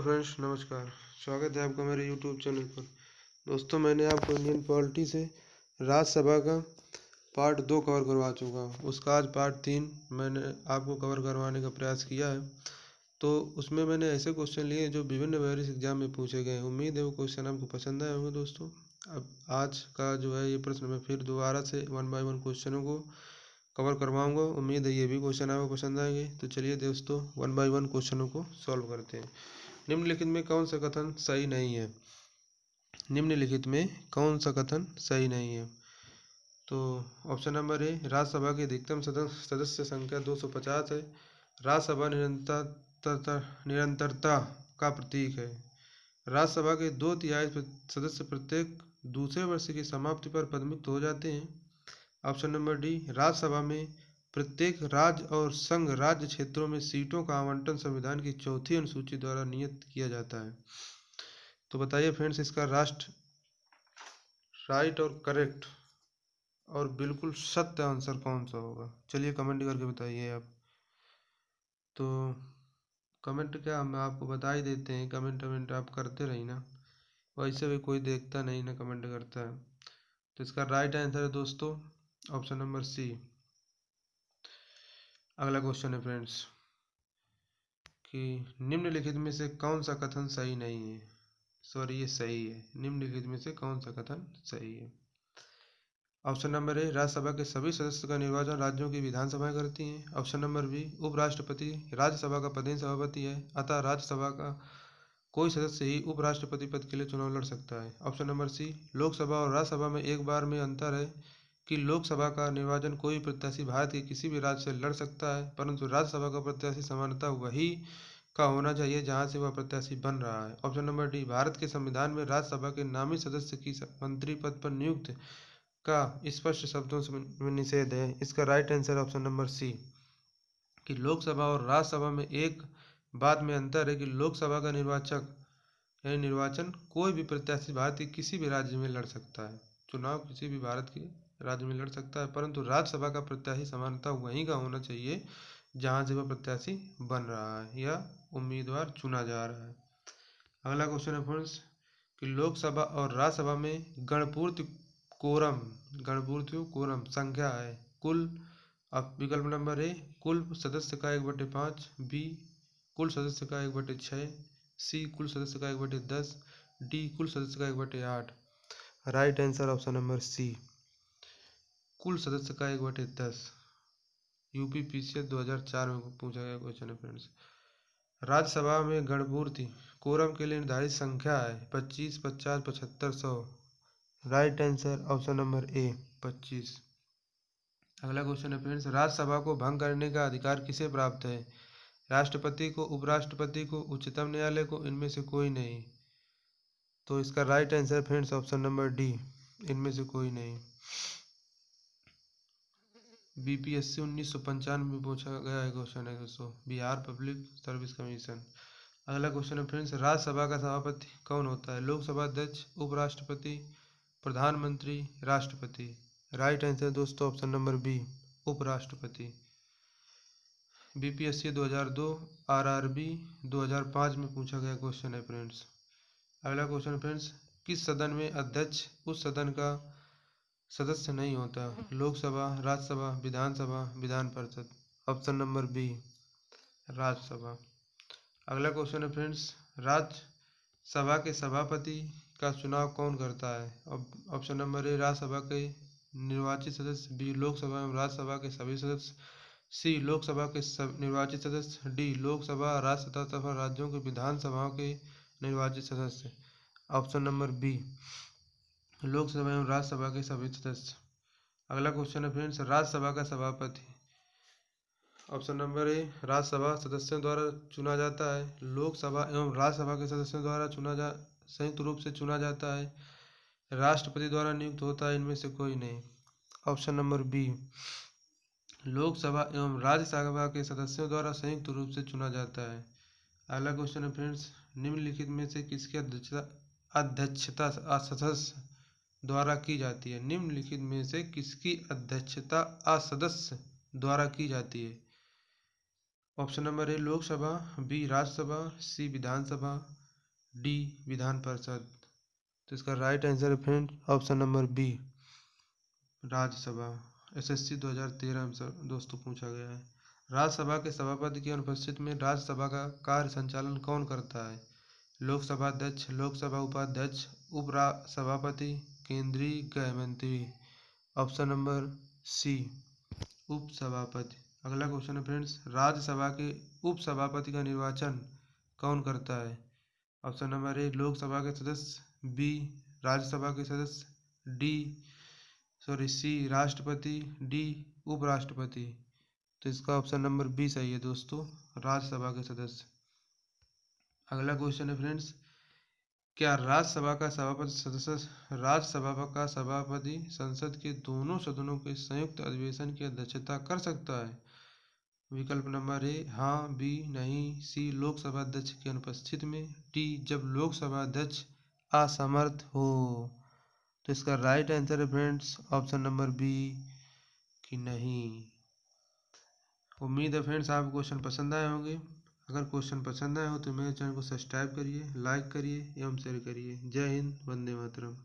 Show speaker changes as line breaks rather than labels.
Friends, नमस्कार। स्वागत है आपका मेरे यूट्यूब चैनल पर। दोस्तों, मैंने आपको इंडियन पॉलिटी से राज्यसभा का पार्ट 2 कवर करवा चुका हूँ। उसका आज पार्ट 3 मैंने आपको कवर करवाने का प्रयास किया है। तो उसमें मैंने ऐसे क्वेश्चन लिए जो विभिन्न वेरियस एग्जाम में पूछे गए हैं। उम्मीद है वो क्वेश्चन आपको पसंद आए होंगे दोस्तों। अब आज का जो है ये प्रश्न मैं फिर दोबारा से 1 बाय 1 क्वेश्चनों को कवर करवाऊंगा। उम्मीद है ये भी क्वेश्चन आपको पसंद आएंगे। तो चलिए दोस्तों 1 बाय 1 क्वेश्चनों को सॉल्व करते हैं। निम्नलिखित में कौन सा कथन सही नहीं है? निम्नलिखित में कौन सा कथन सही नहीं है? तो ऑप्शन नंबर ए, राज्यसभा की अधिकतम सदस्य संख्या 250 है। राज्यसभा निरंतरता का प्रतीक है। राज्यसभा के 2/3 सदस्य प्रत्येक दूसरे वर्ष की समाप्ति पर पदमुक्त हो जाते हैं। ऑप्शन नंबर डी, राज्यसभा में प्रत्येक राज्य और संघ राज्य क्षेत्रों में सीटों का आवंटन संविधान की 4वीं अनुसूची द्वारा नियत किया जाता है। तो बताइए फ्रेंड्स, इसका राइट और करेक्ट और बिल्कुल सत्य आंसर कौन सा होगा? चलिए कमेंट करके बताइए आप। तो कमेंट क्या, हम आपको बता ही देते हैं। कमेंट आप करते रहिए ना, वैसे भी कोई देखता नहीं ना कमेंट करता है। तो इसका राइट आंसर है दोस्तों ऑप्शन नंबर सी। अगला क्वेश्चन है फ्रेंड्स कि निम्नलिखित में से कौन सा कथन सही नहीं है? सॉरी, ये सही है। निम्नलिखित में से कौन सा कथन सही है? ऑप्शन नंबर ए, राज्यसभा के सभी सदस्य का निर्वाचन राज्यों की विधानसभाएं करती हैं। ऑप्शन नंबर बी, उपराष्ट्रपति राज्यसभा का पदेन सभापति है, अतः राज्यसभा का कोई सदस्य ही उपराष्ट्रपति पद के लिए चुनाव लड़ सकता है। ऑप्शन नंबर सी, लोकसभा और राज्यसभा में एक बार में अंतर है कि लोकसभा का निर्वाचन कोई प्रत्याशी भारत के किसी भी राज्य से लड़ सकता है, परंतु राज्यसभा का प्रत्याशी सामान्यतः वही का होना चाहिए जहां से वह प्रत्याशी बन रहा है। ऑप्शन नंबर डी, भारत के संविधान में राज्यसभा के नामित सदस्य की मंत्री पद पर नियुक्त का स्पष्ट शब्दों में निषेध है। इसका right answer option number C कि लोकसभा और राज्यसभा में एक बात में अंतर है कि लोकसभा का निर्वाचन कोई भी प्रत्याशी भारत के किसी भी राज्य में लड़ सकता है। चुनाव किसी भी भारत के राज्य में लड़ सकता है, परंतु राज्यसभा का प्रत्याशी समानता वहीं का होना चाहिए जहां से वह प्रत्याशी बन रहा है या उम्मीदवार चुना जा रहा है। अगला क्वेश्चन है फ्रेंड्स कि लोकसभा और राज्यसभा में गणपूर्ति कोरम संख्या है कुल। अब विकल्प नंबर ए, कुल सदस्य का 1/5, बी कुल सदस्य का 1/6, सी कुल सदस्य का 1/10, डी कुल सदस्य का 1/8। Right answer option number C, कुल सदस्य का 1/10। यूपीपीसीएस 2004 में पूछा गया क्वेश्चन है फ्रेंड्स। राज्यसभा में गणपूर्ति कोरम के लिए निर्धारित संख्या है 25, 50, 75, 100। राइट आंसर ऑप्शन नंबर ए 25। अगला क्वेश्चन है फ्रेंड्स, राज्यसभा को भंग करने का अधिकार किसे प्राप्त है? राष्ट्रपति को, उपराष्ट्रपति को, उच्चतम न्यायालय को, इनमें से कोई नहीं। तो इसका right answer friends option number D, इनमें से कोई नहीं। बीपीएससी 1995 में पूछा गया है क्वेश्चन है दोस्तों, बिहार पब्लिक सर्विस कमीशन। अगला क्वेश्चन है फ्रेंड्स, राज्यसभा का सभापति कौन होता है? लोकसभा अध्यक्ष, उपराष्ट्रपति, प्रधानमंत्री, राष्ट्रपति। राइट आंसर दोस्तों ऑप्शन नंबर बी, उपराष्ट्रपति। बीपीएससी 2002, आरआरबी 2005 में पूछा गया क्वेश्चन है फ्रेंड्स। अगला क्वेश्चन फ्रेंड्स, किस सदन में अध्यक्ष उस सदन का सदस्य नहीं होता? Lok Sabha, Rajya Sabha, Vidhan Sabha, Vidhan Parishad. Option number B, Rajya Sabha. अगला क्वेश्चन है फ्रेंड्स, राज्यसभा के सभापति का चुनाव कौन करता है? ऑप्शन नंबर ए, राज्यसभा के निर्वाचित सदस्य, बी लोकसभा एवं राज्यसभा के सभी सदस्य, सी लोकसभा के निर्वाचित सदस्य, डी लोकसभा, राज्य तथा राज्यों के विधानसभाओं के निर्वाचित सदस्य। ऑप्शन नंबर बी, लोकसभा एवं राज्यसभा के सभी सदस्य। अगला क्वेश्चन है फ्रेंड्स, राज्यसभा का सभापति। ऑप्शन नंबर ए, राज्यसभा सदस्यों द्वारा चुना जाता है। लोकसभा एवं राज्यसभा के सदस्यों द्वारा संयुक्त रूप से चुना जाता है। राष्ट्रपति द्वारा नियुक्त होता है, इनमें से कोई नहीं। ऑप्शन नंबर बी, लोकसभा एवं राज्यसभा के सदस्यों द्वारा संयुक्त रूप से चुना जाता है। अगला क्वेश्चन है फ्रेंड्स, निम्नलिखित में से किसकी अध्यक्षता सदस्य द्वारा की जाती है? निम्नलिखित में से किसकी अध्यक्षता सदस्य द्वारा की जाती है? Option number A Lok Sabha, B Rajya Sabha, C Vidhan Sabha, D Vidhan Parishad. तो इसका राइट आंसर है friend option number B Rajya Sabha. SSC 2013 में दोस्तों पूछा गया है। राज्यसभा के सभापति की अनुपस्थिति में राज्यसभा का कार्य संचालन कौन करता है? लोकसभा अध्यक्ष, लोकसभा उपाध्यक्ष, उपसभापति, केंद्रीय गृह मंत्री। ऑप्शन नंबर सी उपसभापति। अगला क्वेश्चन है फ्रेंड्स, राज्यसभा के उपसभापति का निर्वाचन कौन करता है? ऑप्शन नंबर ए लोकसभा के सदस्य, बी राज्यसभा के सदस्य, सी राष्ट्रपति, डी उपराष्ट्रपति। तो इसका ऑप्शन नंबर बी सही है दोस्तों, राज्यसभा के सदस्य। अगला क्वेश्चन है फ्रेंड्स, क्या राज्यसभा का सभापति संसद के दोनों सदनों के संयुक्त अधिवेशन की अध्यक्षता कर सकता है? विकल्प नंबर ए हाँ, बी नहीं, सी लोकसभा अध्यक्ष की अनुपस्थिति में, डी जब लोकसभा अध्यक्ष असमर्थ हो। तो इसका राइट आंसर है फ्रेंड्स ऑप्शन नंबर बी कि नहीं। उम्मीद है फ्रेंड्स आपको क्वेश्चन पसंद आए होंगे। अगर क्वेश्चन पसंद आए हो तो मेरे चैनल को सब्सक्राइब करिए, लाइक करिए एवं शेयर करिए। जय हिंद, वंदे मातरम।